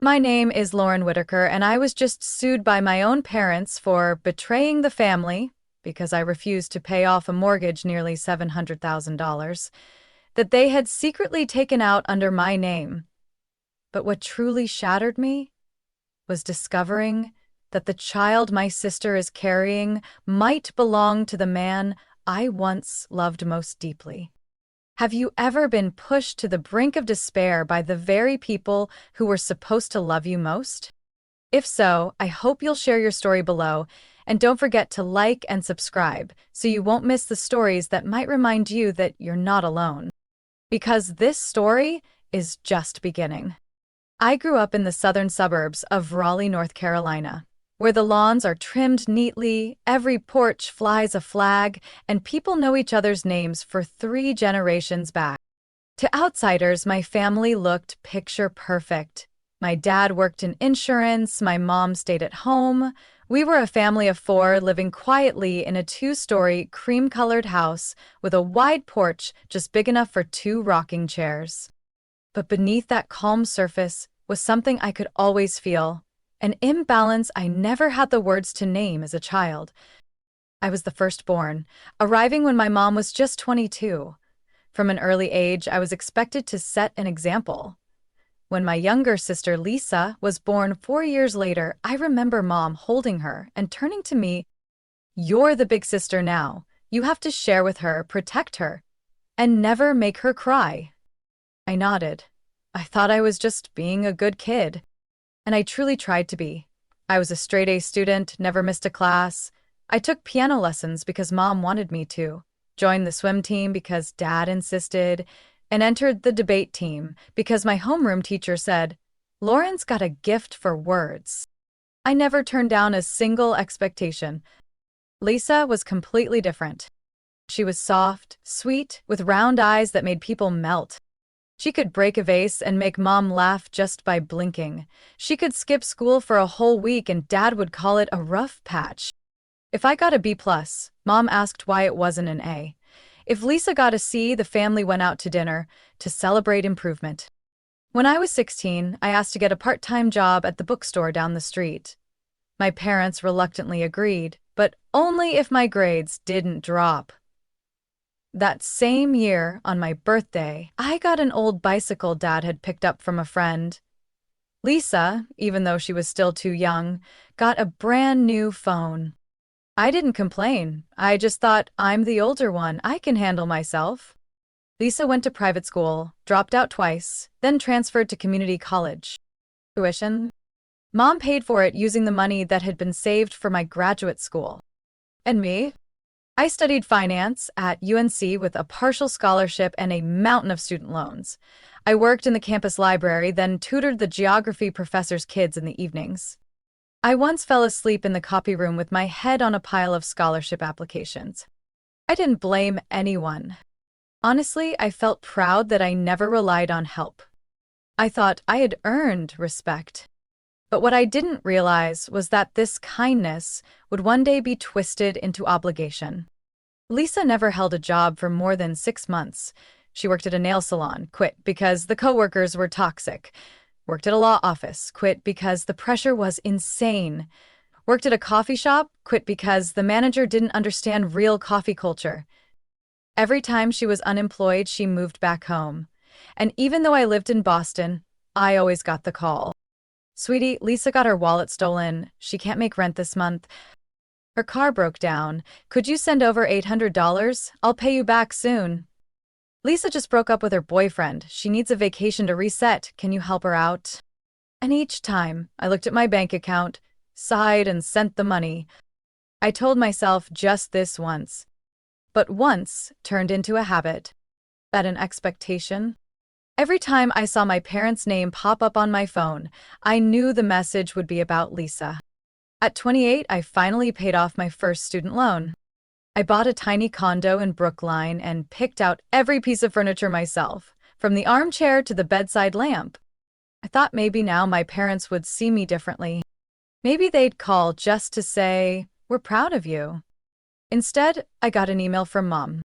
My name is Lauren Whitaker, and I was just sued by my own parents for betraying the family because I refused to pay off a mortgage nearly $700,000 that they had secretly taken out under my name. But what truly shattered me was discovering that the child my sister is carrying might belong to the man I once loved most deeply. Have you ever been pushed to the brink of despair by the very people who were supposed to love you most? If so, I hope you'll share your story below, and don't forget to like and subscribe so you won't miss the stories that might remind you that you're not alone. Because this story is just beginning. I grew up in the southern suburbs of Raleigh, North Carolina, where the lawns are trimmed neatly, every porch flies a flag, and people know each other's names for 3 generations back. To outsiders, my family looked picture perfect. My dad worked in insurance, my mom stayed at home. We were a family of 4 living quietly in a 2-story, cream-colored house with a wide porch just big enough for 2 rocking chairs. But beneath that calm surface was something I could always feel, an imbalance I never had the words to name as a child. I was the firstborn, arriving when my mom was just 22. From an early age, I was expected to set an example. When my younger sister Lisa was born 4 years later, I remember Mom holding her and turning to me, "You're the big sister now. You have to share with her, protect her, and never make her cry." I nodded. I thought I was just being a good kid. And I truly tried to be. I was a straight-A student, never missed a class. I took piano lessons because Mom wanted me to, joined the swim team because Dad insisted, and entered the debate team because my homeroom teacher said, "Lauren's got a gift for words." I never turned down a single expectation. Lisa was completely different. She was soft, sweet, with round eyes that made people melt. She could break a vase and make Mom laugh just by blinking. She could skip school for a whole week and Dad would call it a rough patch. If I got a B+, Mom asked why it wasn't an A. If Lisa got a C, the family went out to dinner to celebrate improvement. When I was 16, I asked to get a part-time job at the bookstore down the street. My parents reluctantly agreed, but only if my grades didn't drop. That same year, on my birthday, I got an old bicycle Dad had picked up from a friend. Lisa, even though she was still too young, got a brand new phone. I didn't complain. I just thought, I'm the older one, I can handle myself. Lisa went to private school, dropped out twice, then transferred to community college. Tuition? Mom paid for it using the money that had been saved for my graduate school. And me? I studied finance at UNC with a partial scholarship and a mountain of student loans. I worked in the campus library, then tutored the geography professor's kids in the evenings. I once fell asleep in the copy room with my head on a pile of scholarship applications. I didn't blame anyone. Honestly, I felt proud that I never relied on help. I thought I had earned respect. But what I didn't realize was that this kindness would one day be twisted into obligation. Lisa never held a job for more than 6 months. She worked at a nail salon, quit because the coworkers were toxic. Worked at a law office, quit because the pressure was insane. Worked at a coffee shop, quit because the manager didn't understand real coffee culture. Every time she was unemployed, she moved back home. And even though I lived in Boston, I always got the call. "Sweetie, Lisa got her wallet stolen. She can't make rent this month. Her car broke down. Could you send over $800? I'll pay you back soon. Lisa just broke up with her boyfriend. She needs a vacation to reset. Can you help her out?" And each time, I looked at my bank account, sighed, and sent the money. I told myself just this once. But once turned into a habit. That an expectation. Every time I saw my parents' name pop up on my phone, I knew the message would be about Lisa. At 28, I finally paid off my first student loan. I bought a tiny condo in Brookline and picked out every piece of furniture myself, from the armchair to the bedside lamp. I thought maybe now my parents would see me differently. Maybe they'd call just to say, "We're proud of you." Instead, I got an email from Mom.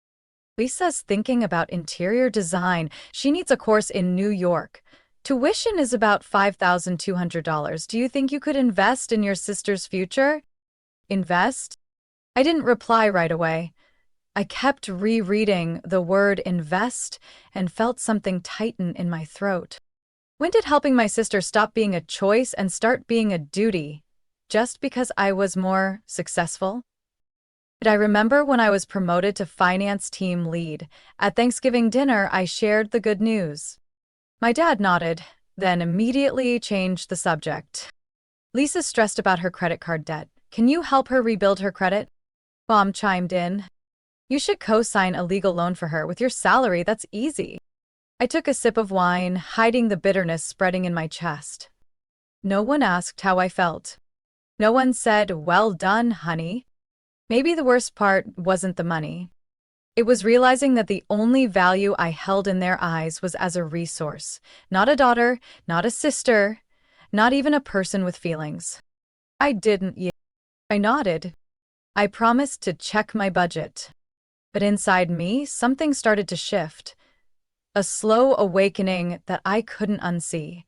"Lisa's thinking about interior design. She needs a course in New York. Tuition is about $5,200. Do you think you could invest in your sister's future? Invest? I didn't reply right away. I kept rereading the word invest and felt something tighten in my throat. When did helping my sister stop being a choice and start being a duty? Just because I was more successful? I remember when I was promoted to finance team lead. At Thanksgiving dinner, I shared the good news. My dad nodded, then immediately changed the subject. Lisa's stressed about her credit card debt. Can you help her rebuild her credit? Mom chimed in. You should co-sign a legal loan for her with your salary. That's easy. I took a sip of wine, hiding the bitterness spreading in my chest. No one asked how I felt. No one said, "Well done, honey." Maybe the worst part wasn't the money. It was realizing that the only value I held in their eyes was as a resource, not a daughter, not a sister, not even a person with feelings. I didn't yet. I nodded. I promised to check my budget. But inside me, something started to shift. A slow awakening that I couldn't unsee.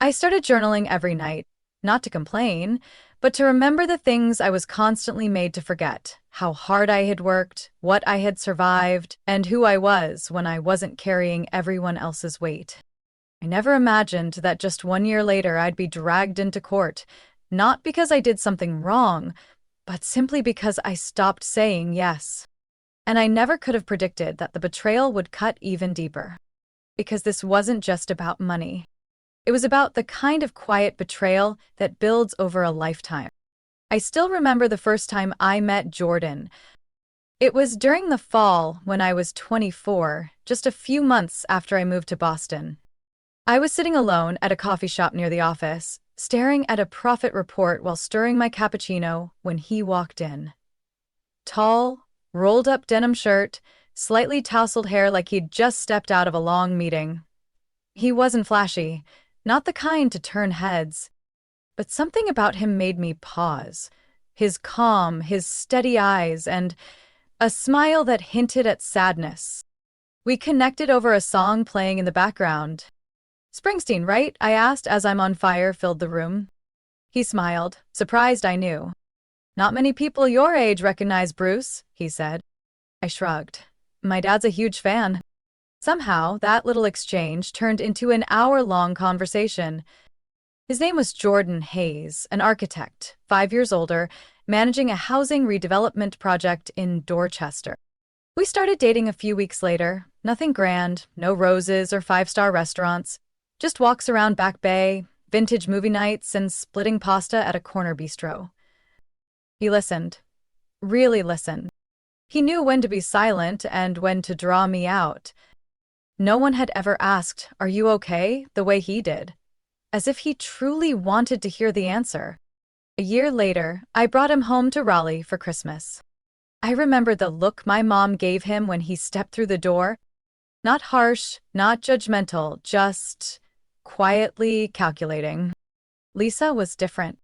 I started journaling every night, not to complain, but to remember the things I was constantly made to forget, how hard I had worked, what I had survived, and who I was when I wasn't carrying everyone else's weight. I never imagined that just 1 year later I'd be dragged into court, not because I did something wrong, but simply because I stopped saying yes. And I never could have predicted that the betrayal would cut even deeper. Because this wasn't just about money. It was about the kind of quiet betrayal that builds over a lifetime. I still remember the first time I met Jordan. It was during the fall when I was 24, just a few months after I moved to Boston. I was sitting alone at a coffee shop near the office, staring at a profit report while stirring my cappuccino when he walked in. Tall, rolled-up denim shirt, slightly tousled hair like he'd just stepped out of a long meeting. He wasn't flashy, not the kind to turn heads. But something about him made me pause. His calm, his steady eyes, and a smile that hinted at sadness. We connected over a song playing in the background. Springsteen, right? I asked as I'm on fire filled the room. He smiled, surprised I knew. Not many people your age recognize Bruce, he said. I shrugged. My dad's a huge fan. Somehow, that little exchange turned into an hour-long conversation. His name was Jordan Hayes, an architect, 5 years older, managing a housing redevelopment project in Dorchester. We started dating a few weeks later. Nothing grand, no roses or five-star restaurants, just walks around Back Bay, vintage movie nights, and splitting pasta at a corner bistro. He listened. Really listened. He knew when to be silent and when to draw me out. No one had ever asked, "Are you okay?" the way he did. As if he truly wanted to hear the answer. A year later, I brought him home to Raleigh for Christmas. I remember the look my mom gave him when he stepped through the door. Not harsh, not judgmental, just quietly calculating. Lisa was different.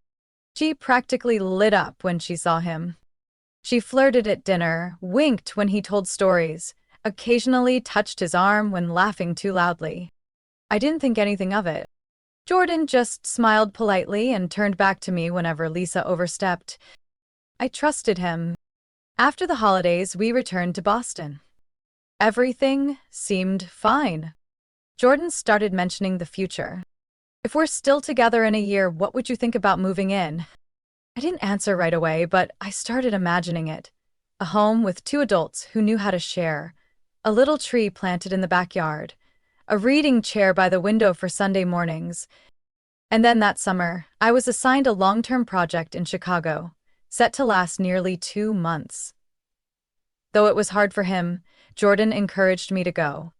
She practically lit up when she saw him. She flirted at dinner, winked when he told stories, occasionally touched his arm when laughing too loudly. I didn't think anything of it. Jordan just smiled politely and turned back to me whenever Lisa overstepped. I trusted him. After the holidays, we returned to Boston. Everything seemed fine. Jordan started mentioning the future. If we're still together in a year, what would you think about moving in? I didn't answer right away, but I started imagining it. A home with 2 adults who knew how to share. A little tree planted in the backyard. A reading chair by the window for Sunday mornings. And then that summer, I was assigned a long-term project in Chicago, set to last nearly 2 months. Though it was hard for him, Jordan encouraged me to go.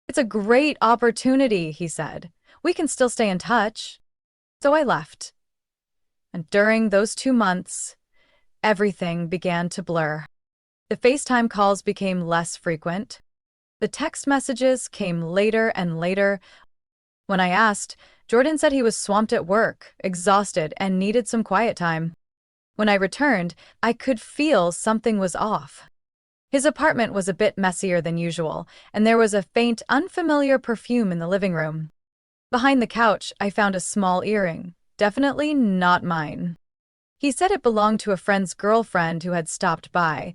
"It's a great opportunity," he said. "We can still stay in touch." So I left. And during those 2 months, everything began to blur. The FaceTime calls became less frequent. The text messages came later and later. When I asked, Jordan said he was swamped at work, exhausted, and needed some quiet time. When I returned, I could feel something was off. His apartment was a bit messier than usual, and there was a faint, unfamiliar perfume in the living room. Behind the couch, I found a small earring. Definitely not mine. He said it belonged to a friend's girlfriend who had stopped by.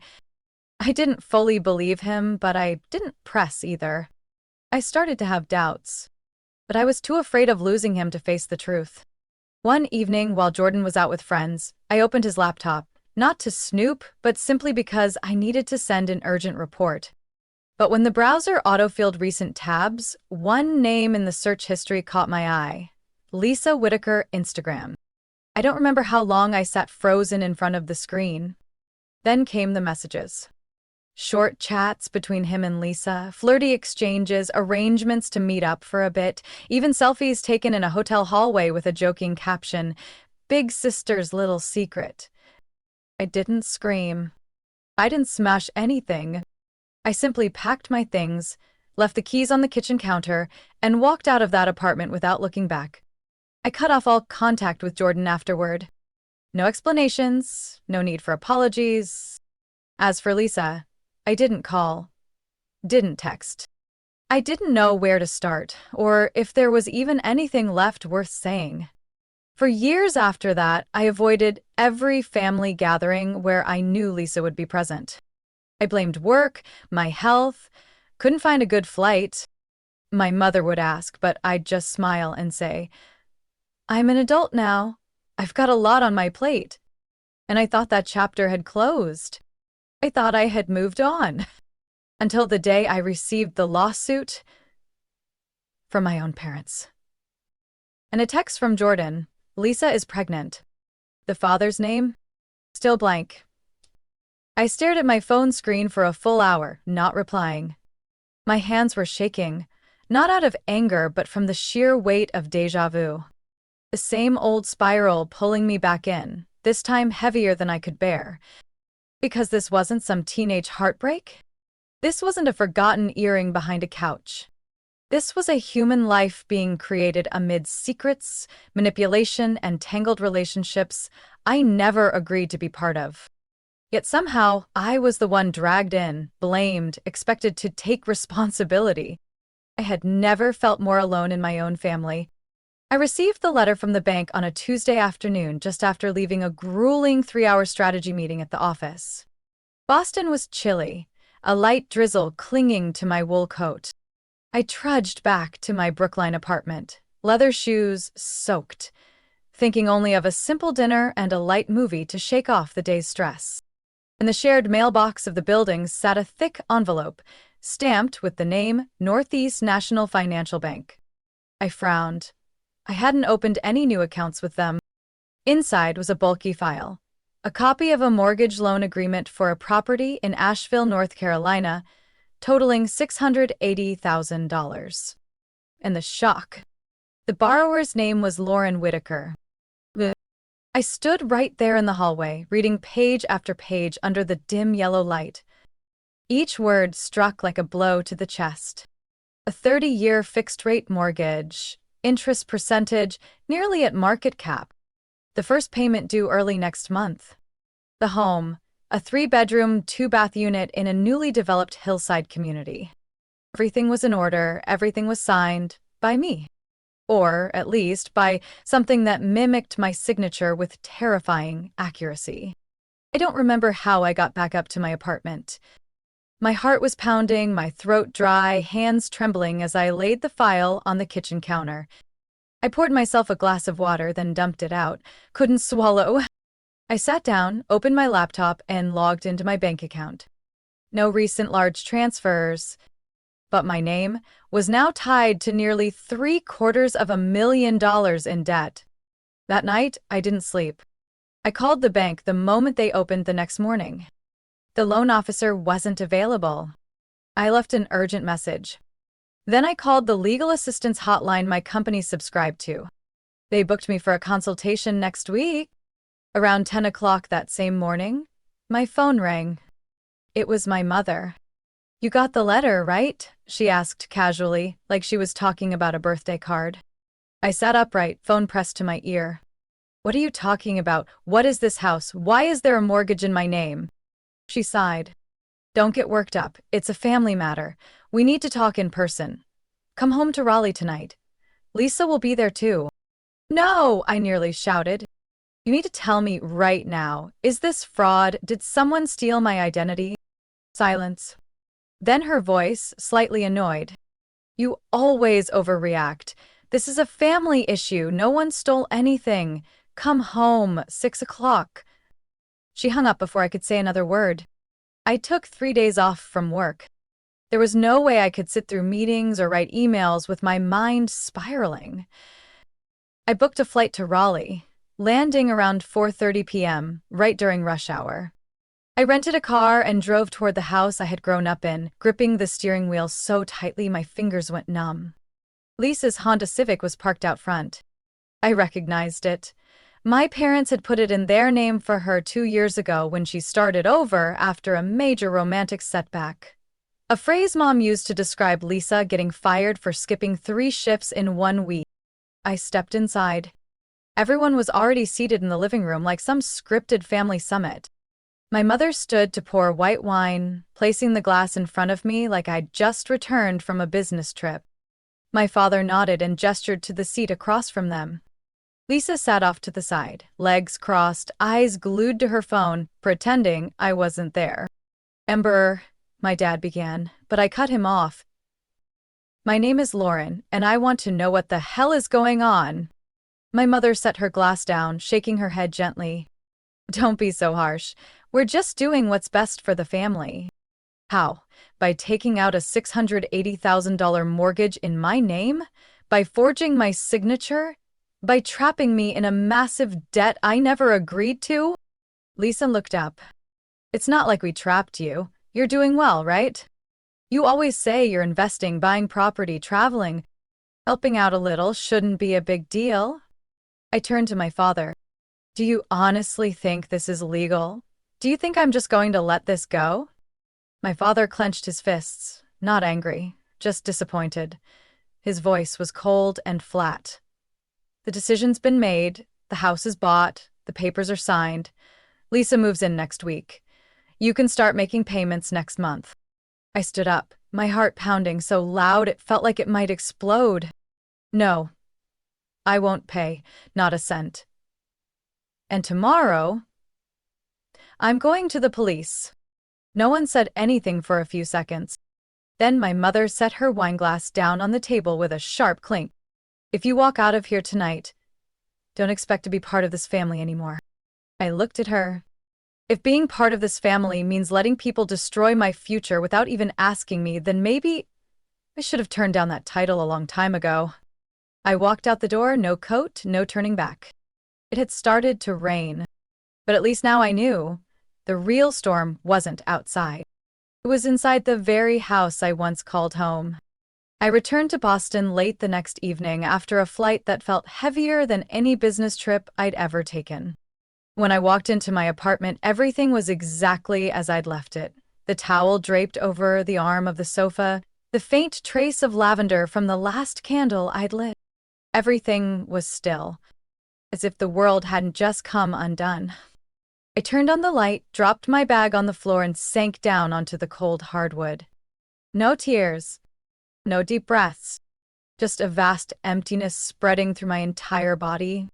I didn't fully believe him, but I didn't press either. I started to have doubts, but I was too afraid of losing him to face the truth. One evening, while Jordan was out with friends, I opened his laptop, not to snoop, but simply because I needed to send an urgent report. But when the browser autofilled recent tabs, one name in the search history caught my eye. Lisa Whitaker, Instagram. I don't remember how long I sat frozen in front of the screen. Then came the messages. Short chats between him and Lisa, flirty exchanges, arrangements to meet up for a bit, even selfies taken in a hotel hallway with a joking caption, "Big sister's little secret." I didn't scream. I didn't smash anything. I simply packed my things, left the keys on the kitchen counter, and walked out of that apartment without looking back. I cut off all contact with Jordan afterward. No explanations, no need for apologies. As for Lisa, I didn't call, didn't text. I didn't know where to start, or if there was even anything left worth saying. For years after that, I avoided every family gathering where I knew Lisa would be present. I blamed work, my health, couldn't find a good flight. My mother would ask, but I'd just smile and say, "I'm an adult now. I've got a lot on my plate." And I thought that chapter had closed. I thought I had moved on. Until the day I received the lawsuit from my own parents. And a text from Jordan. Lisa is pregnant. The father's name? Still blank. I stared at my phone screen for a full hour, not replying. My hands were shaking, not out of anger, but from the sheer weight of déjà vu. The same old spiral pulling me back in, this time heavier than I could bear. Because this wasn't some teenage heartbreak? This wasn't a forgotten earring behind a couch. This was a human life being created amid secrets, manipulation, and tangled relationships I never agreed to be part of. Yet somehow, I was the one dragged in, blamed, expected to take responsibility. I had never felt more alone in my own family. I received the letter from the bank on a Tuesday afternoon just after leaving a grueling 3-hour strategy meeting at the office. Boston was chilly, a light drizzle clinging to my wool coat. I trudged back to my Brookline apartment, leather shoes soaked, thinking only of a simple dinner and a light movie to shake off the day's stress. In the shared mailbox of the building sat a thick envelope, stamped with the name Northeast National Financial Bank. I frowned. I hadn't opened any new accounts with them. Inside was a bulky file, a copy of a mortgage loan agreement for a property in Asheville, North Carolina, totaling $680,000. And the shock. The borrower's name was Lauren Whitaker. I stood right there in the hallway, reading page after page under the dim yellow light. Each word struck like a blow to the chest. A 30-year fixed-rate mortgage, interest percentage nearly at market cap. The first payment due early next month. The home, a 3-bedroom, 2-bath unit in a newly developed hillside community. Everything was in order, everything was signed by me. Or, at least, by something that mimicked my signature with terrifying accuracy. I don't remember how I got back up to my apartment. My heart was pounding, my throat dry, hands trembling as I laid the file on the kitchen counter. I poured myself a glass of water, then dumped it out. Couldn't swallow. I sat down, opened my laptop, and logged into my bank account. No recent large transfers. But my name was now tied to nearly $750,000 in debt. That night, I didn't sleep. I called the bank the moment they opened the next morning. The loan officer wasn't available. I left an urgent message. Then I called the legal assistance hotline my company subscribed to. They booked me for a consultation next week. Around 10 o'clock that same morning, my phone rang. It was my mother. "You got the letter, right?" she asked casually, like she was talking about a birthday card. I sat upright, phone pressed to my ear. "What are you talking about? What is this house? Why is there a mortgage in my name?" She sighed. "Don't get worked up. It's a family matter. We need to talk in person. Come home to Raleigh tonight. Lisa will be there too. No, I nearly shouted. You need to tell me right now. Is this fraud? Did someone steal my identity? Silence. Then her voice, slightly annoyed. You always overreact. This is a family issue. No one stole anything. Come home, 6 o'clock. She hung up before I could say another word. I took 3 days off from work. There was no way I could sit through meetings or write emails with my mind spiraling. I booked a flight to Raleigh, landing around 4:30 p.m., right during rush hour. I rented a car and drove toward the house I had grown up in, gripping the steering wheel so tightly my fingers went numb. Lisa's Honda Civic was parked out front. I recognized it. My parents had put it in their name for her 2 years ago when she started over after a major romantic setback. A phrase Mom used to describe Lisa getting fired for skipping 3 shifts in 1 week. I stepped inside. Everyone was already seated in the living room like some scripted family summit. My mother stood to pour white wine, placing the glass in front of me like I'd just returned from a business trip. My father nodded and gestured to the seat across from them. Lisa sat off to the side, legs crossed, eyes glued to her phone, pretending I wasn't there. Ember, my dad began, but I cut him off. My name is Lauren, and I want to know what the hell is going on. My mother set her glass down, shaking her head gently. Don't be so harsh. We're just doing what's best for the family. How? By taking out a $680,000 mortgage in my name? By forging my signature? By trapping me in a massive debt I never agreed to? Lisa looked up. It's not like we trapped you. You're doing well, right? You always say you're investing, buying property, traveling. Helping out a little shouldn't be a big deal. I turned to my father. Do you honestly think this is legal? Do you think I'm just going to let this go? My father clenched his fists, not angry, just disappointed. His voice was cold and flat. The decision's been made, the house is bought, the papers are signed. Lisa moves in next week. You can start making payments next month. I stood up, my heart pounding so loud it felt like it might explode. No, I won't pay, not a cent. And tomorrow, I'm going to the police. No one said anything for a few seconds. Then my mother set her wineglass down on the table with a sharp clink. If you walk out of here tonight, don't expect to be part of this family anymore. I looked at her. If being part of this family means letting people destroy my future without even asking me, then maybe I should have turned down that title a long time ago. I walked out the door, no coat, no turning back. It had started to rain, but at least now I knew the real storm wasn't outside. It was inside the very house I once called home. I returned to Boston late the next evening after a flight that felt heavier than any business trip I'd ever taken. When I walked into my apartment, everything was exactly as I'd left it. The towel draped over the arm of the sofa, the faint trace of lavender from the last candle I'd lit. Everything was still, as if the world hadn't just come undone. I turned on the light, dropped my bag on the floor, and sank down onto the cold hardwood. No tears. No deep breaths, just a vast emptiness spreading through my entire body.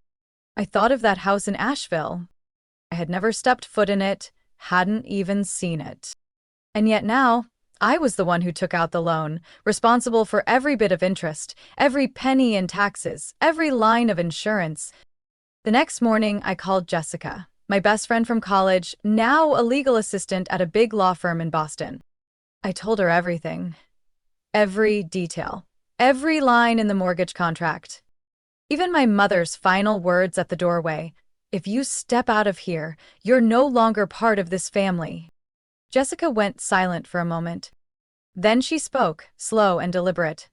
I thought of that house in Asheville. I had never stepped foot in it, hadn't even seen it. And yet now, I was the one who took out the loan, responsible for every bit of interest, every penny in taxes, every line of insurance. The next morning, I called Jessica, my best friend from college, now a legal assistant at a big law firm in Boston. I told her everything. Every detail, every line in the mortgage contract. Even my mother's final words at the doorway, if you step out of here, you're no longer part of this family. Jessica went silent for a moment. Then she spoke, slow and deliberate.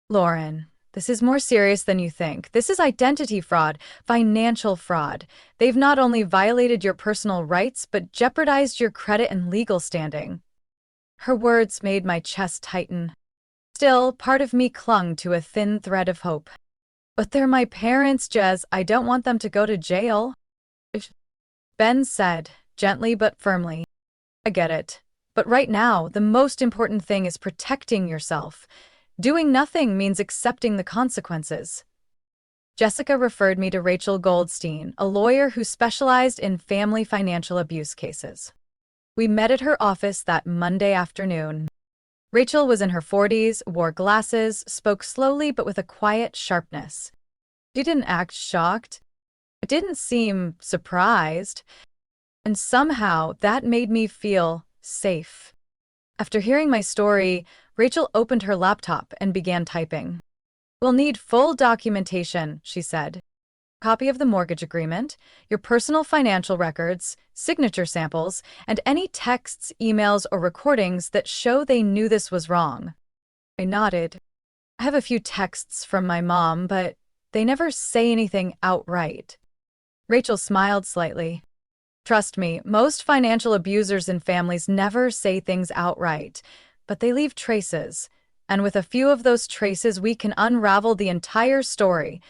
Lauren, this is more serious than you think. This is identity fraud, financial fraud. They've not only violated your personal rights, but jeopardized your credit and legal standing. Her words made my chest tighten. Still, part of me clung to a thin thread of hope. But they're my parents, Jez. I don't want them to go to jail. Ben said, gently but firmly. I get it. But right now, the most important thing is protecting yourself. Doing nothing means accepting the consequences. Jessica referred me to Rachel Goldstein, a lawyer who specialized in family financial abuse cases. We met at her office that Monday afternoon. Rachel was in her 40s, wore glasses, spoke slowly but with a quiet sharpness. She didn't act shocked. It didn't seem surprised. And somehow that made me feel safe. After hearing my story, Rachel opened her laptop and began typing. "We'll need full documentation," she said. "Copy of the mortgage agreement, your personal financial records, signature samples, and any texts, emails, or recordings that show they knew this was wrong." I nodded. "I have a few texts from my mom, but they never say anything outright." Rachel smiled slightly. "Trust me, most financial abusers and families never say things outright, but they leave traces. And with a few of those traces, we can unravel the entire story."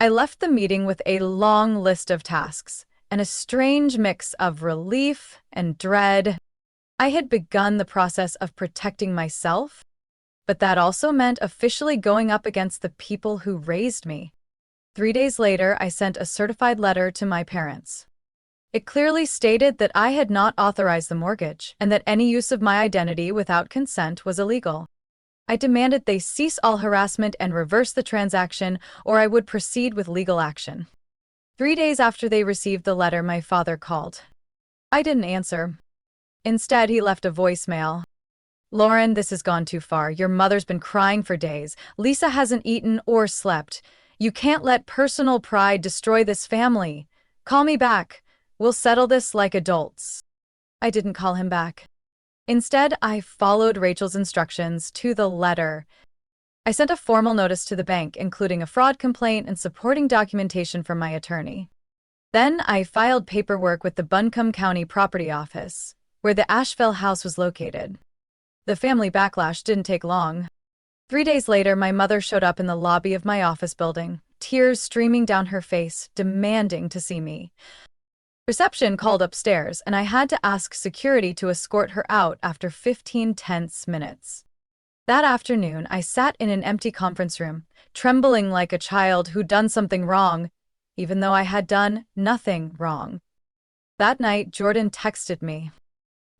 I left the meeting with a long list of tasks and a strange mix of relief and dread. I had begun the process of protecting myself, but that also meant officially going up against the people who raised me. 3 days later, I sent a certified letter to my parents. It clearly stated that I had not authorized the mortgage and that any use of my identity without consent was illegal. I demanded they cease all harassment and reverse the transaction, or I would proceed with legal action. 3 days after they received the letter, my father called. I didn't answer. Instead, he left a voicemail. "Lauren, this has gone too far. Your mother's been crying for days. Lisa hasn't eaten or slept. You can't let personal pride destroy this family. Call me back. We'll settle this like adults." I didn't call him back. Instead, I followed Rachel's instructions to the letter. I sent a formal notice to the bank, including a fraud complaint and supporting documentation from my attorney. Then I filed paperwork with the Buncombe County Property Office, where the Asheville house was located. The family backlash didn't take long. 3 days later, my mother showed up in the lobby of my office building, tears streaming down her face, demanding to see me. Reception called upstairs, and I had to ask security to escort her out after 15 tense minutes. That afternoon, I sat in an empty conference room, trembling like a child who'd done something wrong, even though I had done nothing wrong. That night, Jordan texted me.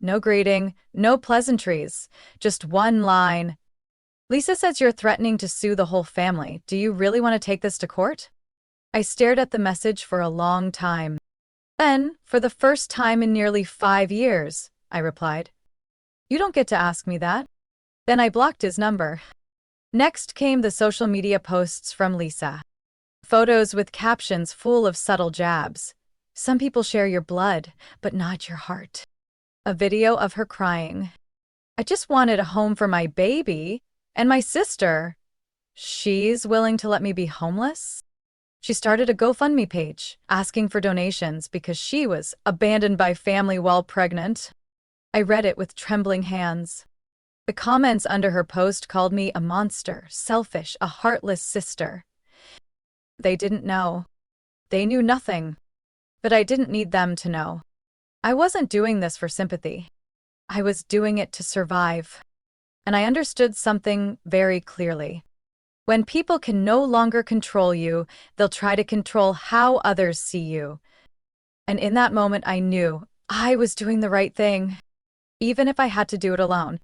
No greeting, no pleasantries, just one line. "Lisa says you're threatening to sue the whole family. Do you really want to take this to court?" I stared at the message for a long time. Then, for the first time in nearly 5 years, I replied, "You don't get to ask me that." Then I blocked his number. Next came the social media posts from Lisa. Photos with captions full of subtle jabs. "Some people share your blood, but not your heart." A video of her crying. "I just wanted a home for my baby and my sister. She's willing to let me be homeless?" She started a GoFundMe page, asking for donations because she was abandoned by family while pregnant. I read it with trembling hands. The comments under her post called me a monster, selfish, a heartless sister. They didn't know. They knew nothing. But I didn't need them to know. I wasn't doing this for sympathy. I was doing it to survive. And I understood something very clearly. When people can no longer control you, they'll try to control how others see you. And in that moment, I knew I was doing the right thing, even if I had to do it alone.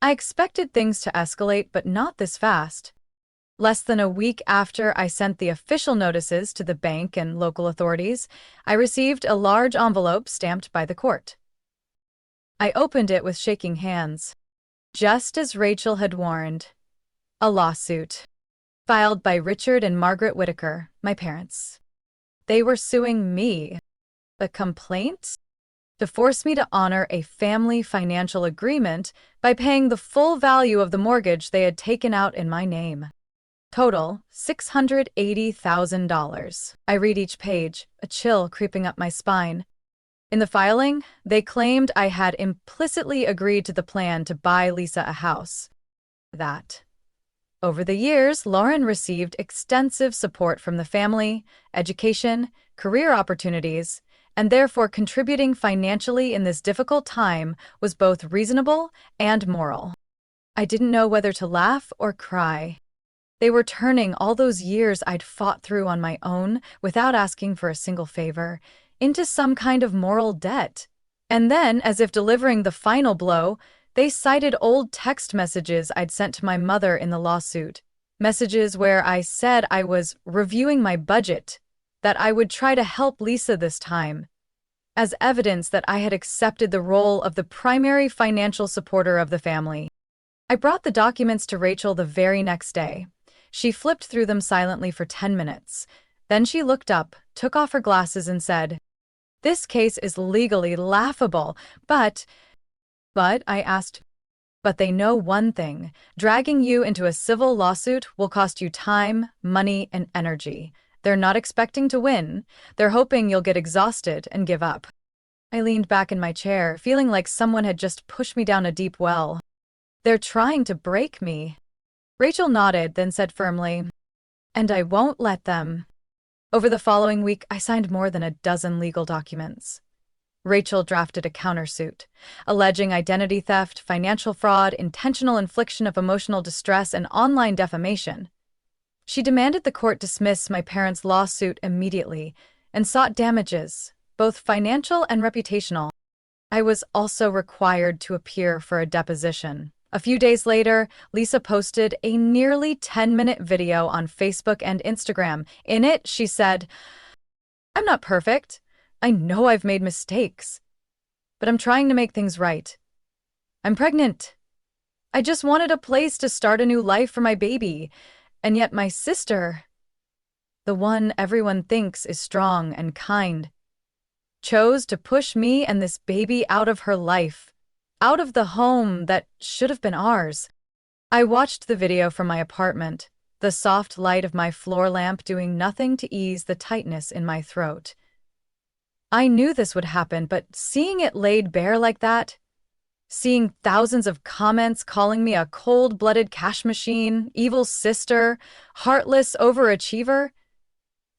I expected things to escalate, but not this fast. Less than a week after I sent the official notices to the bank and local authorities, I received a large envelope stamped by the court. I opened it with shaking hands. Just as Rachel had warned, a lawsuit. Filed by Richard and Margaret Whitaker, my parents. They were suing me. A complaint? To force me to honor a family financial agreement by paying the full value of the mortgage they had taken out in my name. Total, $680,000. I read each page, a chill creeping up my spine. In the filing, they claimed I had implicitly agreed to the plan to buy Lisa a house. That over the years, Lauren received extensive support from the family, education, career opportunities, and therefore contributing financially in this difficult time was both reasonable and moral. I didn't know whether to laugh or cry. They were turning all those years I'd fought through on my own, without asking for a single favor, into some kind of moral debt. And then, as if delivering the final blow, they cited old text messages I'd sent to my mother in the lawsuit. Messages where I said I was reviewing my budget, that I would try to help Lisa this time, as evidence that I had accepted the role of the primary financial supporter of the family. I brought the documents to Rachel the very next day. She flipped through them silently for 10 minutes. Then she looked up, took off her glasses, and said, "This case is legally laughable, but I asked, "But they know one thing. Dragging you into a civil lawsuit will cost you time, money, and energy. They're not expecting to win. They're hoping you'll get exhausted and give up." I leaned back in my chair, feeling like someone had just pushed me down a deep well. "They're trying to break me." Rachel nodded, then said firmly, "And I won't let them." Over the following week, I signed more than a dozen legal documents. Rachel drafted a countersuit, alleging identity theft, financial fraud, intentional infliction of emotional distress, and online defamation. She demanded the court dismiss my parents' lawsuit immediately and sought damages, both financial and reputational. I was also required to appear for a deposition. A few days later, Lisa posted a nearly 10-minute video on Facebook and Instagram. In it, she said, "I'm not perfect. I know I've made mistakes, but I'm trying to make things right. I'm pregnant. I just wanted a place to start a new life for my baby, and yet my sister, the one everyone thinks is strong and kind, chose to push me and this baby out of her life, out of the home that should have been ours." I watched the video from my apartment, the soft light of my floor lamp doing nothing to ease the tightness in my throat. I knew this would happen, but seeing it laid bare like that, seeing thousands of comments calling me a cold-blooded cash machine, evil sister, heartless overachiever,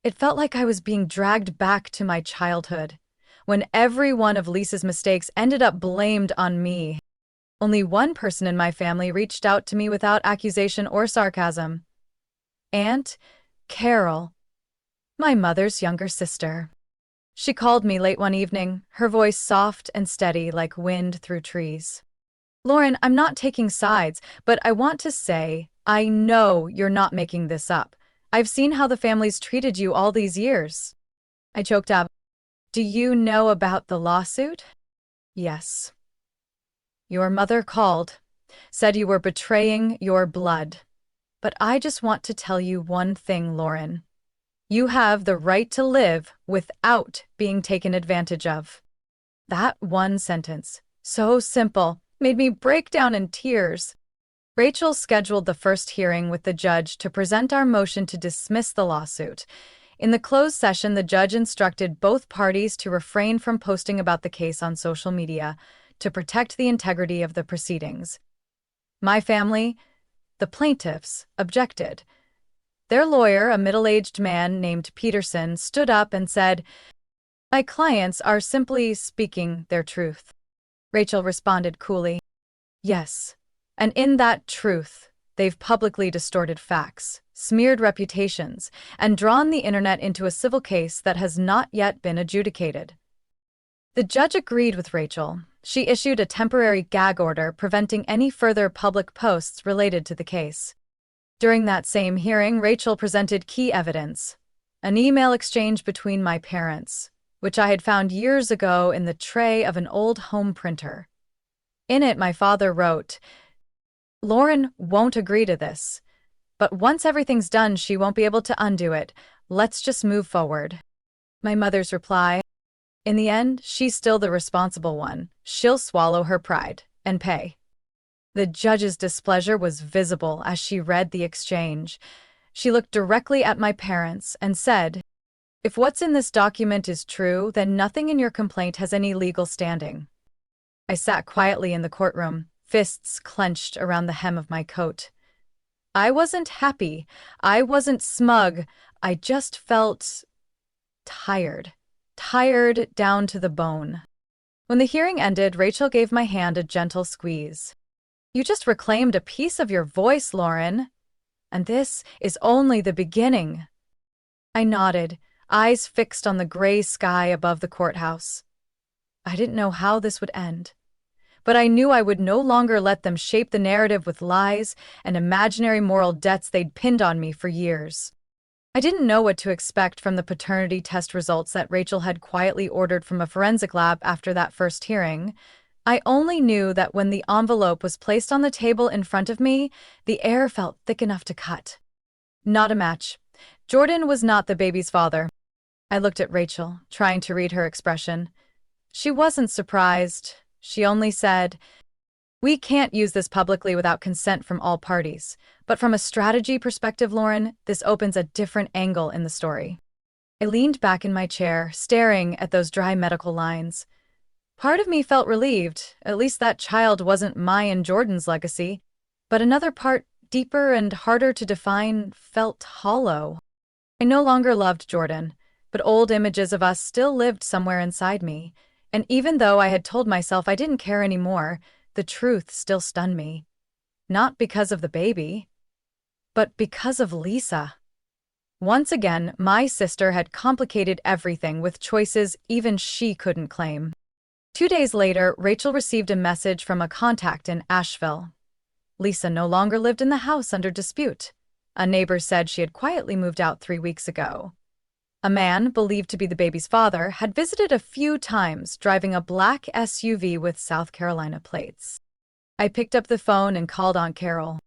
it felt like I was being dragged back to my childhood, when every one of Lisa's mistakes ended up blamed on me. Only one person in my family reached out to me without accusation or sarcasm. Aunt Carol, my mother's younger sister. She called me late one evening, her voice soft and steady like wind through trees. "Lauren, I'm not taking sides, but I want to say, I know you're not making this up. I've seen how the family's treated you all these years." I choked up. "Do you know about the lawsuit?" "Yes. Your mother called, said you were betraying your blood. But I just want to tell you one thing, Lauren. You have the right to live without being taken advantage of." That one sentence, so simple, made me break down in tears. Rachel scheduled the first hearing with the judge to present our motion to dismiss the lawsuit. In the closed session, the judge instructed both parties to refrain from posting about the case on social media to protect the integrity of the proceedings. My family, the plaintiffs, objected. Their lawyer, a middle-aged man named Peterson, stood up and said, "My clients are simply speaking their truth." Rachel responded coolly, "Yes, and in that truth, they've publicly distorted facts, smeared reputations, and drawn the internet into a civil case that has not yet been adjudicated." The judge agreed with Rachel. She issued a temporary gag order preventing any further public posts related to the case. During that same hearing, Rachel presented key evidence, an email exchange between my parents, which I had found years ago in the tray of an old home printer. In it, my father wrote, "Lauren won't agree to this, but once everything's done, she won't be able to undo it. Let's just move forward." My mother's reply, "In the end, she's still the responsible one. She'll swallow her pride and pay." The judge's displeasure was visible as she read the exchange. She looked directly at my parents and said, "If what's in this document is true, then nothing in your complaint has any legal standing." I sat quietly in the courtroom, fists clenched around the hem of my coat. I wasn't happy. I wasn't smug. I just felt tired down to the bone. When the hearing ended, Rachel gave my hand a gentle squeeze. You just reclaimed a piece of your voice, Lauren. And this is only the beginning. I nodded, eyes fixed on the gray sky above the courthouse. I didn't know how this would end, but I knew I would no longer let them shape the narrative with lies and imaginary moral debts they'd pinned on me for years. I didn't know what to expect from the paternity test results that Rachel had quietly ordered from a forensic lab after that first hearing. I only knew that when the envelope was placed on the table in front of me, the air felt thick enough to cut. Not a match. Jordan was not the baby's father. I looked at Rachel, trying to read her expression. She wasn't surprised. She only said, "We can't use this publicly without consent from all parties. But from a strategy perspective, Lauren, this opens a different angle in the story." I leaned back in my chair, staring at those dry medical lines. Part of me felt relieved. At least that child wasn't my and Jordan's legacy. But another part, deeper and harder to define, felt hollow. I no longer loved Jordan, but old images of us still lived somewhere inside me. And even though I had told myself I didn't care anymore, the truth still stunned me. Not because of the baby, but because of Lisa. Once again, my sister had complicated everything with choices even she couldn't claim. 2 days later, Rachel received a message from a contact in Asheville. Lisa no longer lived in the house under dispute. A neighbor said she had quietly moved out 3 weeks ago. A man, believed to be the baby's father, had visited a few times, driving a black SUV with South Carolina plates. I picked up the phone and called Aunt Carol.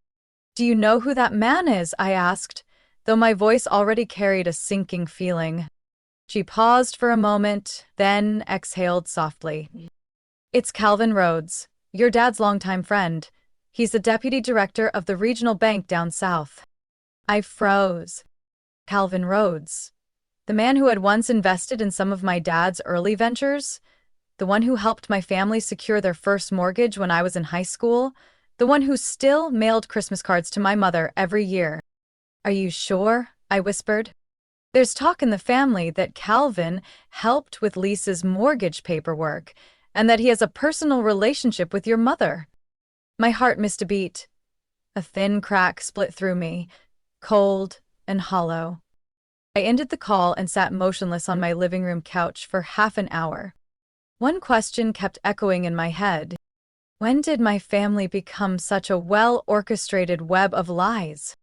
"Do you know who that man is?" I asked, though my voice already carried a sinking feeling. She paused for a moment, then exhaled softly. "It's Calvin Rhodes, your dad's longtime friend. He's the deputy director of the regional bank down south." I froze. Calvin Rhodes. The man who had once invested in some of my dad's early ventures? The one who helped my family secure their first mortgage when I was in high school? The one who still mailed Christmas cards to my mother every year? "Are you sure?" I whispered. "There's talk in the family that Calvin helped with Lisa's mortgage paperwork, and that he has a personal relationship with your mother." My heart missed a beat. A thin crack split through me, cold and hollow. I ended the call and sat motionless on my living room couch for half an hour. One question kept echoing in my head. When did my family become such a well-orchestrated web of lies?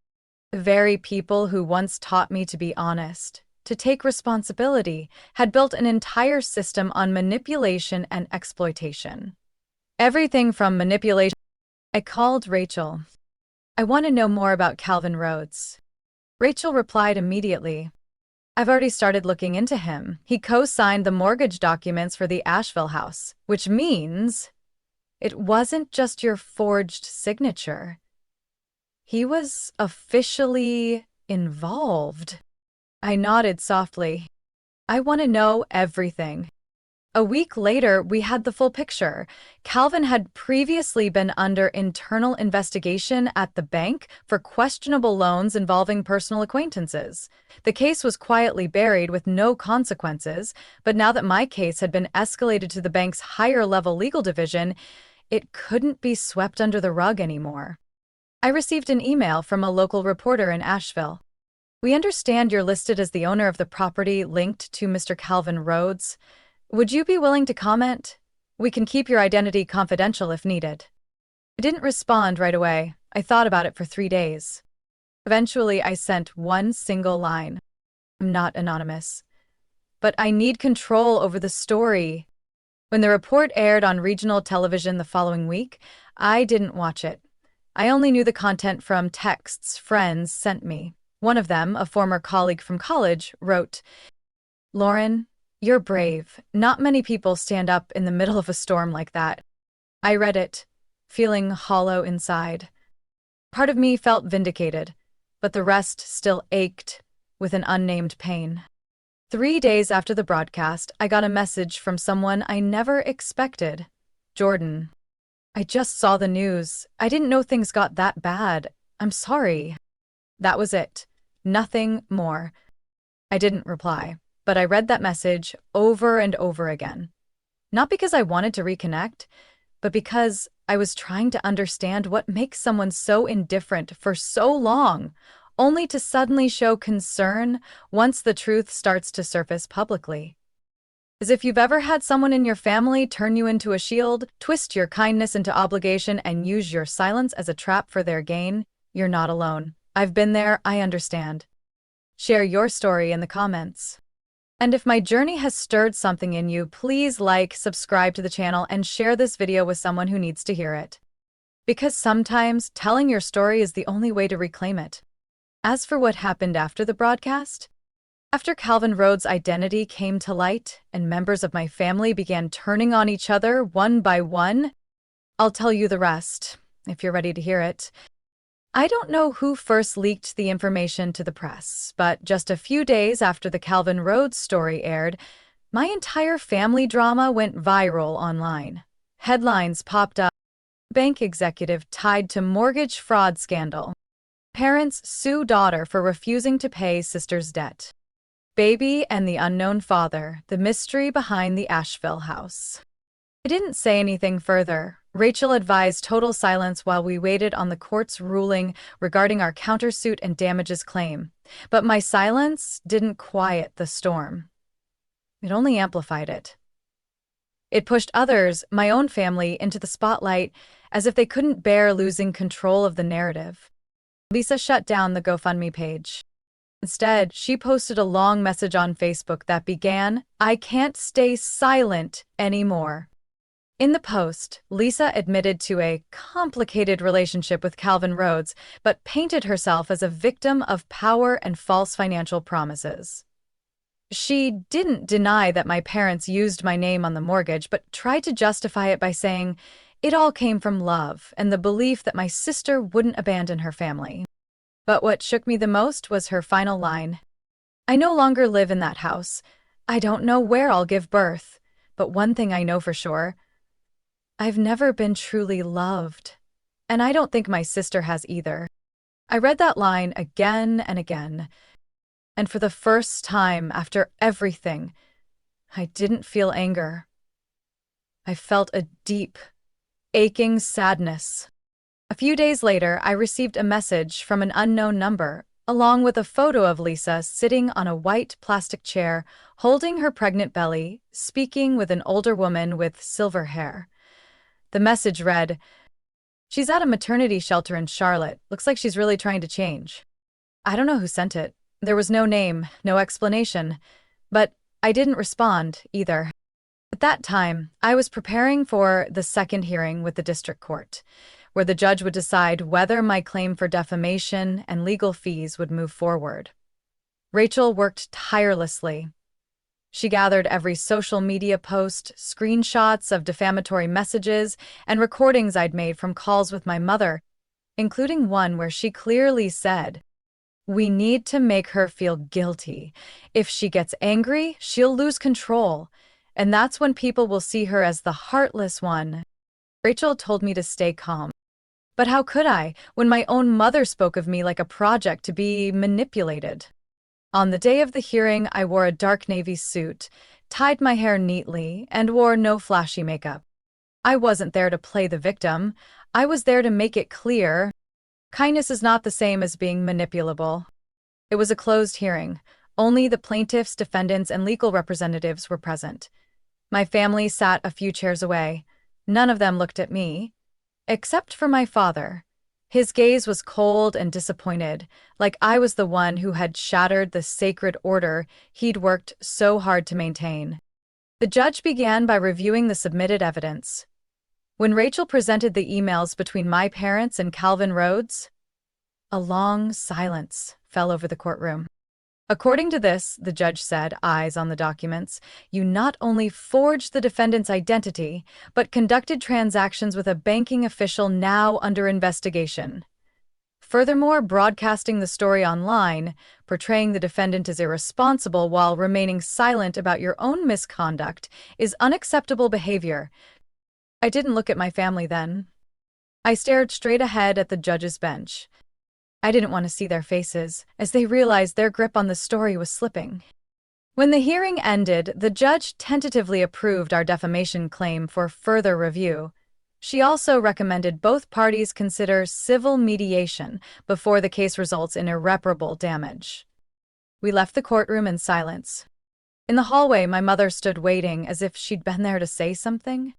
The very people who once taught me to be honest, to take responsibility, had built an entire system on manipulation and exploitation. Everything from manipulation. I called Rachel. "I want to know more about Calvin Rhodes." Rachel replied immediately. "I've already started looking into him. He co-signed the mortgage documents for the Asheville house, which means it wasn't just your forged signature. He was officially involved." I nodded softly. "I want to know everything." A week later, we had the full picture. Calvin had previously been under internal investigation at the bank for questionable loans involving personal acquaintances. The case was quietly buried with no consequences, but now that my case had been escalated to the bank's higher-level legal division, it couldn't be swept under the rug anymore. I received an email from a local reporter in Asheville. "We understand you're listed as the owner of the property linked to Mr. Calvin Rhodes. Would you be willing to comment? We can keep your identity confidential if needed." I didn't respond right away. I thought about it for 3 days. Eventually, I sent one single line. "I'm not anonymous, but I need control over the story." When the report aired on regional television the following week, I didn't watch it. I only knew the content from texts friends sent me. One of them, a former colleague from college, wrote, "Lauren, you're brave. Not many people stand up in the middle of a storm like that." I read it, feeling hollow inside. Part of me felt vindicated, but the rest still ached with an unnamed pain. 3 days after the broadcast, I got a message from someone I never expected. "Jordan, I just saw the news. I didn't know things got that bad. I'm sorry." That was it. Nothing more. I didn't reply, but I read that message over and over again. Not because I wanted to reconnect, but because I was trying to understand what makes someone so indifferent for so long, only to suddenly show concern once the truth starts to surface publicly. As if you've ever had someone in your family turn you into a shield, twist your kindness into obligation, and use your silence as a trap for their gain, you're not alone. I've been there, I understand. Share your story in the comments. And if my journey has stirred something in you, please like, subscribe to the channel, and share this video with someone who needs to hear it. Because sometimes telling your story is the only way to reclaim it. As for what happened after the broadcast, after Calvin Rhodes' identity came to light and members of my family began turning on each other one by one, I'll tell you the rest, if you're ready to hear it. I don't know who first leaked the information to the press, but just a few days after the Calvin Rhodes story aired, my entire family drama went viral online. Headlines popped up: bank executive tied to mortgage fraud scandal. Parents sue daughter for refusing to pay sister's debt. Baby and the unknown father, the mystery behind the Asheville house. I didn't say anything further. Rachel advised total silence while we waited on the court's ruling regarding our countersuit and damages claim. But my silence didn't quiet the storm. It only amplified it. It pushed others, my own family, into the spotlight as if they couldn't bear losing control of the narrative. Lisa shut down the GoFundMe page. Instead, she posted a long message on Facebook that began, "I can't stay silent anymore." In the post, Lisa admitted to a complicated relationship with Calvin Rhodes, but painted herself as a victim of power and false financial promises. She didn't deny that my parents used my name on the mortgage, but tried to justify it by saying it all came from love and the belief that my sister wouldn't abandon her family. But what shook me the most was her final line. "I no longer live in that house. I don't know where I'll give birth, but one thing I know for sure. I've never been truly loved, and I don't think my sister has either." I read that line again and again, and for the first time after everything, I didn't feel anger. I felt a deep, aching sadness. A few days later, I received a message from an unknown number, along with a photo of Lisa sitting on a white plastic chair, holding her pregnant belly, speaking with an older woman with silver hair. The message read, "She's at a maternity shelter in Charlotte. Looks like she's really trying to change." I don't know who sent it. There was no name, no explanation, but I didn't respond either. At that time, I was preparing for the second hearing with the district court, where the judge would decide whether my claim for defamation and legal fees would move forward. Rachel worked tirelessly. She gathered every social media post, screenshots of defamatory messages, and recordings I'd made from calls with my mother, including one where she clearly said, "We need to make her feel guilty. If she gets angry, she'll lose control, and that's when people will see her as the heartless one." Rachel told me to stay calm. But how could I, when my own mother spoke of me like a project to be manipulated? On the day of the hearing, I wore a dark navy suit, tied my hair neatly, and wore no flashy makeup. I wasn't there to play the victim. I was there to make it clear kindness is not the same as being manipulable. It was a closed hearing. Only the plaintiffs, defendants, and legal representatives were present. My family sat a few chairs away. None of them looked at me, except for my father. His gaze was cold and disappointed, like I was the one who had shattered the sacred order he'd worked so hard to maintain. The judge began by reviewing the submitted evidence. When Rachel presented the emails between my parents and Calvin Rhodes, a long silence fell over the courtroom. According to this, the judge said, eyes on the documents, "You not only forged the defendant's identity, but conducted transactions with a banking official now under investigation. Furthermore, broadcasting the story online, portraying the defendant as irresponsible while remaining silent about your own misconduct, is unacceptable behavior." I didn't look at my family then. I stared straight ahead at the judge's bench. I didn't want to see their faces, as they realized their grip on the story was slipping. When the hearing ended, the judge tentatively approved our defamation claim for further review. She also recommended both parties consider civil mediation before the case results in irreparable damage. We left the courtroom in silence. In the hallway, my mother stood waiting as if she'd been there to say something.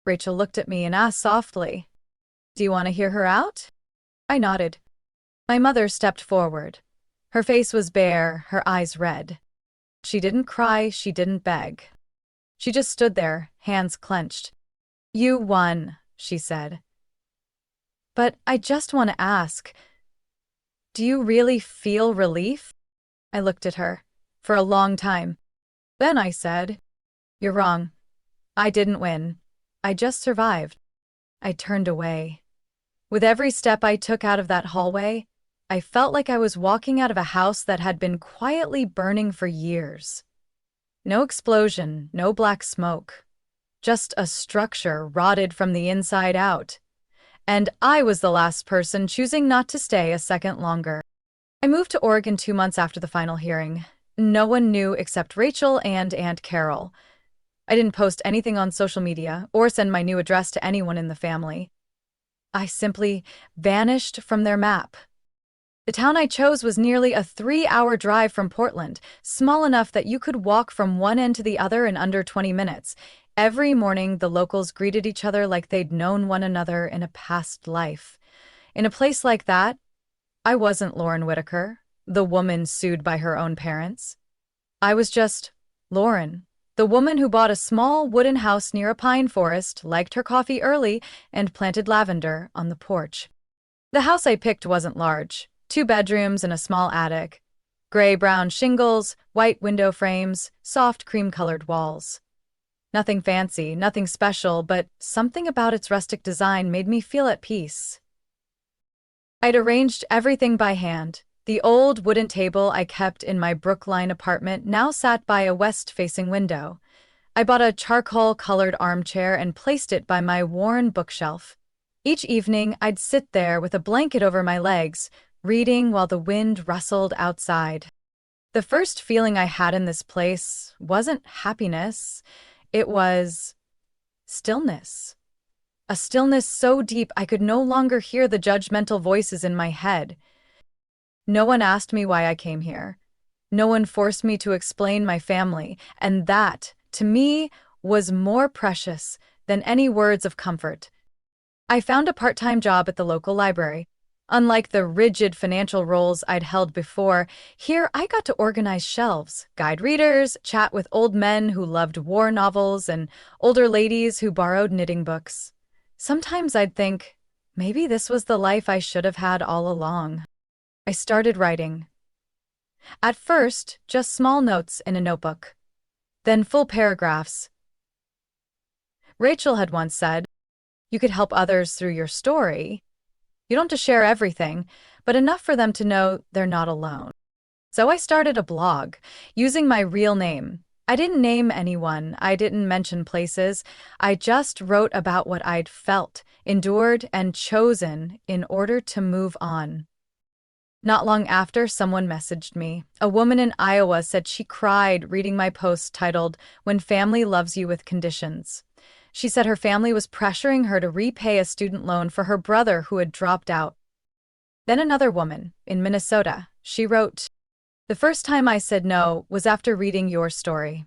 Rachel looked at me and asked softly, "Do you want to hear her out?" I nodded. My mother stepped forward. Her face was bare, her eyes red. She didn't cry, she didn't beg. She just stood there, hands clenched. "You won," she said. "But I just want to ask, do you really feel relief?" I looked at her for a long time. Then I said, "You're wrong. I didn't win. I just survived." I turned away. With every step I took out of that hallway, I felt like I was walking out of a house that had been quietly burning for years. No explosion, no black smoke. Just a structure rotted from the inside out. And I was the last person choosing not to stay a second longer. I moved to Oregon 2 months after the final hearing. No one knew except Rachel and Aunt Carol. I didn't post anything on social media or send my new address to anyone in the family. I simply vanished from their map. The town I chose was nearly a 3-hour drive from Portland, small enough that you could walk from one end to the other in under 20 minutes. Every morning, the locals greeted each other like they'd known one another in a past life. In a place like that, I wasn't Lauren Whitaker, the woman sued by her own parents. I was just Lauren, the woman who bought a small wooden house near a pine forest, liked her coffee early, and planted lavender on the porch. The house I picked wasn't large. 2 bedrooms and a small attic. Gray-brown shingles, white window frames, soft cream-colored walls. Nothing fancy, nothing special, but something about its rustic design made me feel at peace. I'd arranged everything by hand. The old wooden table I kept in my Brookline apartment now sat by a west-facing window. I bought a charcoal-colored armchair and placed it by my worn bookshelf. Each evening, I'd sit there with a blanket over my legs, reading while the wind rustled outside. The first feeling I had in this place wasn't happiness, it was stillness. A stillness so deep I could no longer hear the judgmental voices in my head. No one asked me why I came here. No one forced me to explain my family, and that, to me, was more precious than any words of comfort. I found a part-time job at the local library. Unlike the rigid financial roles I'd held before, here I got to organize shelves, guide readers, chat with old men who loved war novels, and older ladies who borrowed knitting books. Sometimes I'd think, maybe this was the life I should have had all along. I started writing. At first, just small notes in a notebook. Then full paragraphs. Rachel had once said, "You could help others through your story. You don't have to share everything, but enough for them to know they're not alone." So I started a blog, using my real name. I didn't name anyone, I didn't mention places, I just wrote about what I'd felt, endured, and chosen in order to move on. Not long after, someone messaged me. A woman in Iowa said she cried reading my post titled, "When Family Loves You with Conditions." She said her family was pressuring her to repay a student loan for her brother who had dropped out. Then another woman, in Minnesota, she wrote, "The first time I said no was after reading your story."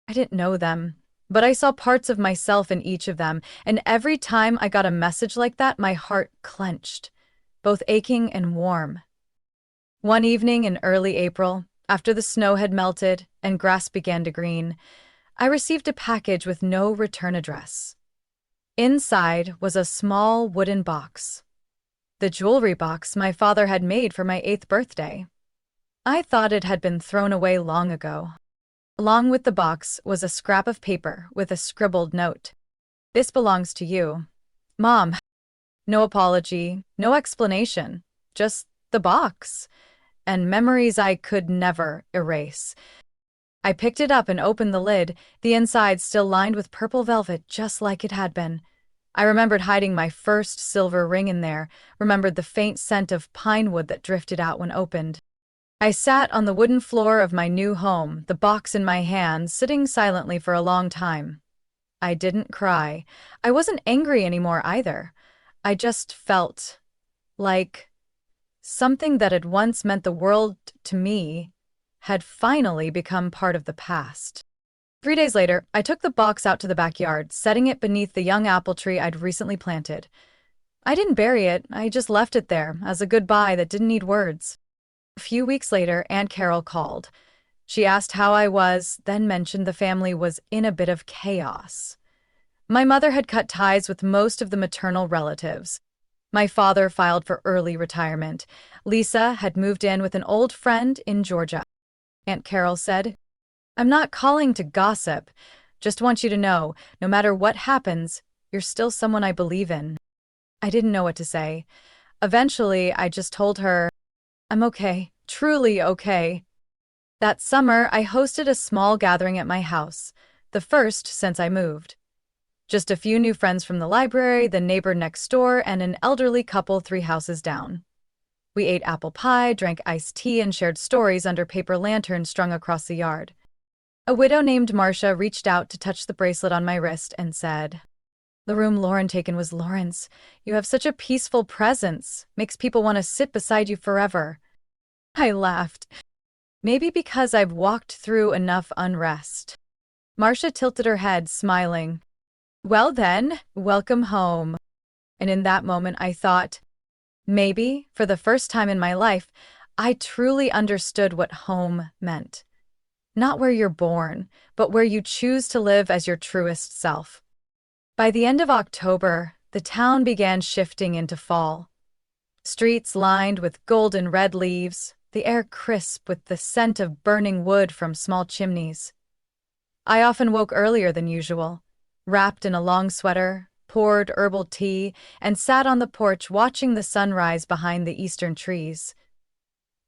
I didn't know them, but I saw parts of myself in each of them, and every time I got a message like that, my heart clenched, both aching and warm. One evening in early April, after the snow had melted and grass began to green, I received a package with no return address. Inside was a small wooden box. The jewelry box my father had made for my 8th birthday. I thought it had been thrown away long ago. Along with the box was a scrap of paper with a scribbled note. "This belongs to you, Mom." No apology, no explanation, just the box, and memories I could never erase. I picked it up and opened the lid, the inside still lined with purple velvet just like it had been. I remembered hiding my first silver ring in there, remembered the faint scent of pine wood that drifted out when opened. I sat on the wooden floor of my new home, the box in my hand, sitting silently for a long time. I didn't cry. I wasn't angry anymore either. I just felt like something that had once meant the world to me had finally become part of the past. 3 days later, I took the box out to the backyard, setting it beneath the young apple tree I'd recently planted. I didn't bury it, I just left it there as a goodbye that didn't need words. A few weeks later, Aunt Carol called. She asked how I was, then mentioned the family was in a bit of chaos. My mother had cut ties with most of the maternal relatives. My father filed for early retirement. Lisa had moved in with an old friend in Georgia. Aunt Carol said, "I'm not calling to gossip. Just want you to know, no matter what happens, you're still someone I believe in." I didn't know what to say. Eventually, I just told her, "I'm okay, truly okay." That summer, I hosted a small gathering at my house, the first since I moved. Just a few new friends from the library, the neighbor next door, and an elderly couple 3 houses down. We ate apple pie, drank iced tea, and shared stories under paper lanterns strung across the yard. A widow named Marcia reached out to touch the bracelet on my wrist and said, "The room Lauren taken was Lauren's. You have such a peaceful presence. Makes people want to sit beside you forever." I laughed. Maybe because I've walked through enough unrest. Marcia tilted her head, smiling. "Well then, welcome home." And in that moment I thought, maybe, for the first time in my life, I truly understood what home meant. Not where you're born, but where you choose to live as your truest self. By the end of October, the town began shifting into fall. Streets lined with golden red leaves, the air crisp with the scent of burning wood from small chimneys. I often woke earlier than usual, wrapped in a long sweater, poured herbal tea, and sat on the porch watching the sunrise behind the eastern trees.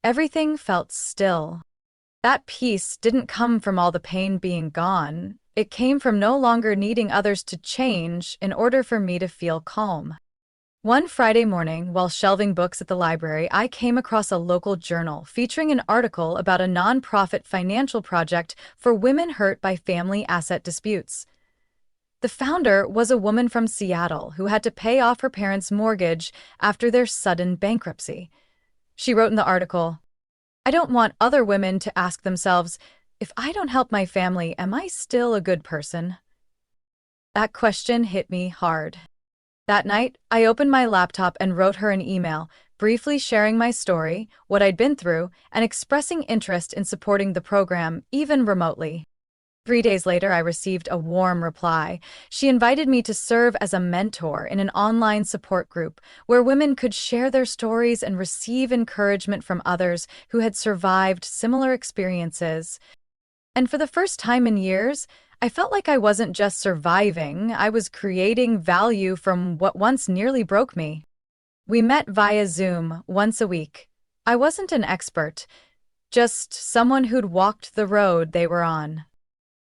Everything felt still. That peace didn't come from all the pain being gone. It came from no longer needing others to change in order for me to feel calm. One Friday morning, while shelving books at the library, I came across a local journal featuring an article about a nonprofit financial project for women hurt by family asset disputes. The founder was a woman from Seattle who had to pay off her parents' mortgage after their sudden bankruptcy. She wrote in the article, "I don't want other women to ask themselves, if I don't help my family, am I still a good person?" That question hit me hard. That night, I opened my laptop and wrote her an email, briefly sharing my story, what I'd been through, and expressing interest in supporting the program, even remotely. 3 days later, I received a warm reply. She invited me to serve as a mentor in an online support group where women could share their stories and receive encouragement from others who had survived similar experiences. And for the first time in years, I felt like I wasn't just surviving, I was creating value from what once nearly broke me. We met via Zoom once a week. I wasn't an expert, just someone who'd walked the road they were on.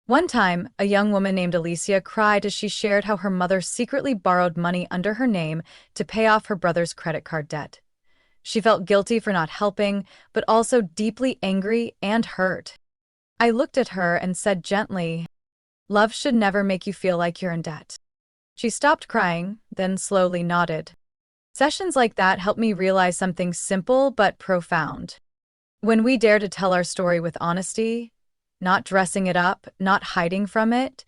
One time, a young woman named Alicia cried as she shared how her mother secretly borrowed money under her name to pay off her brother's credit card debt. She felt guilty for not helping, but also deeply angry and hurt. I looked at her and said gently, "Love should never make you feel like you're in debt." She stopped crying, then slowly nodded. Sessions like that helped me realize something simple but profound. When we dare to tell our story with honesty, not dressing it up, not hiding from it,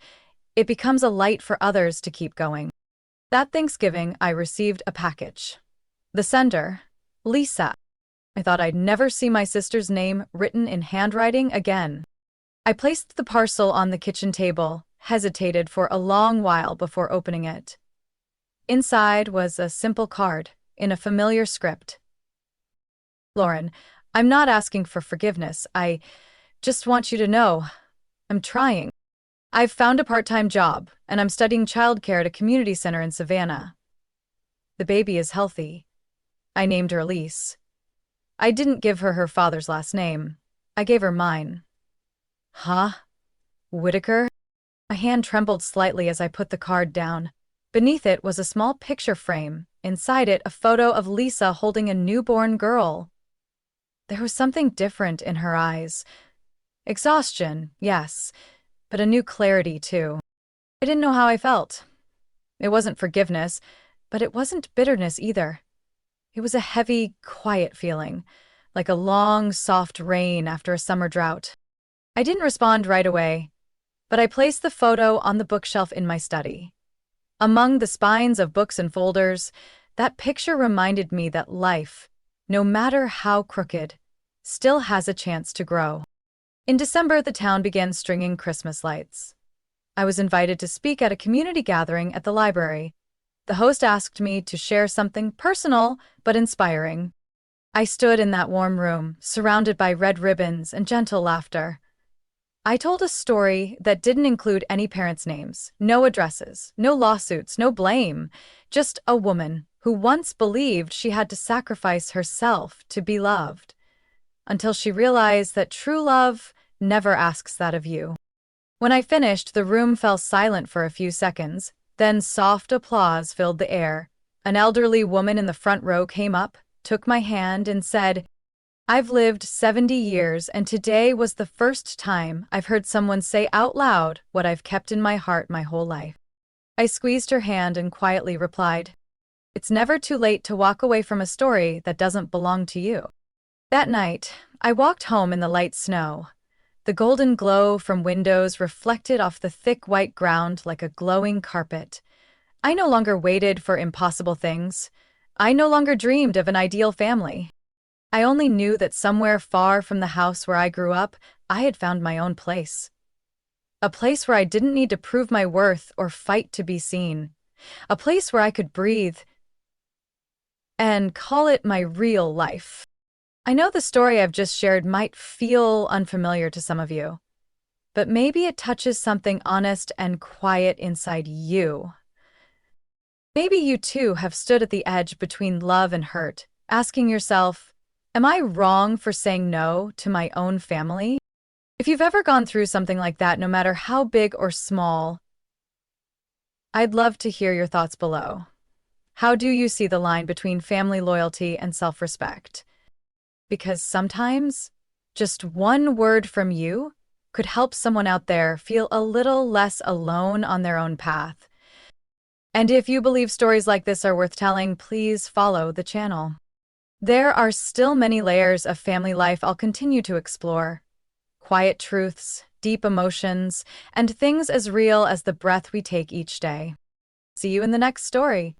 it becomes a light for others to keep going. That Thanksgiving, I received a package. The sender, Lisa. I thought I'd never see my sister's name written in handwriting again. I placed the parcel on the kitchen table, hesitated for a long while before opening it. Inside was a simple card, in a familiar script. "Lauren, I'm not asking for forgiveness. I just want you to know, I'm trying. I've found a part-time job, and I'm studying childcare at a community center in Savannah. The baby is healthy." I named her Elise. I didn't give her her father's last name. I gave her mine. "Huh? Whitaker?" My hand trembled slightly as I put the card down. Beneath it was a small picture frame. Inside it, a photo of Lisa holding a newborn girl. There was something different in her eyes. Exhaustion, yes, but a new clarity too. I didn't know how I felt. It wasn't forgiveness, but it wasn't bitterness either. It was a heavy, quiet feeling, like a long, soft rain after a summer drought. I didn't respond right away, but I placed the photo on the bookshelf in my study. Among the spines of books and folders, that picture reminded me that life, no matter how crooked, still has a chance to grow. In December, the town began stringing Christmas lights. I was invited to speak at a community gathering at the library. The host asked me to share something personal but inspiring. I stood in that warm room, surrounded by red ribbons and gentle laughter. I told a story that didn't include any parents' names, no addresses, no lawsuits, no blame, just a woman who once believed she had to sacrifice herself to be loved, until she realized that true love never asks that of you. When I finished, the room fell silent for a few seconds, then soft applause filled the air. An elderly woman in the front row came up, took my hand, and said, "I've lived 70 years, and today was the first time I've heard someone say out loud what I've kept in my heart my whole life." I squeezed her hand and quietly replied, "It's never too late to walk away from a story that doesn't belong to you." That night, I walked home in the light snow. The golden glow from windows reflected off the thick white ground like a glowing carpet. I no longer waited for impossible things. I no longer dreamed of an ideal family. I only knew that somewhere far from the house where I grew up, I had found my own place. A place where I didn't need to prove my worth or fight to be seen. A place where I could breathe and call it my real life. I know the story I've just shared might feel unfamiliar to some of you, but maybe it touches something honest and quiet inside you. Maybe you too have stood at the edge between love and hurt, asking yourself, am I wrong for saying no to my own family? If you've ever gone through something like that, no matter how big or small, I'd love to hear your thoughts below. How do you see the line between family loyalty and self-respect? Because sometimes, just one word from you could help someone out there feel a little less alone on their own path. And if you believe stories like this are worth telling, please follow the channel. There are still many layers of family life I'll continue to explore. Quiet truths, deep emotions, and things as real as the breath we take each day. See you in the next story.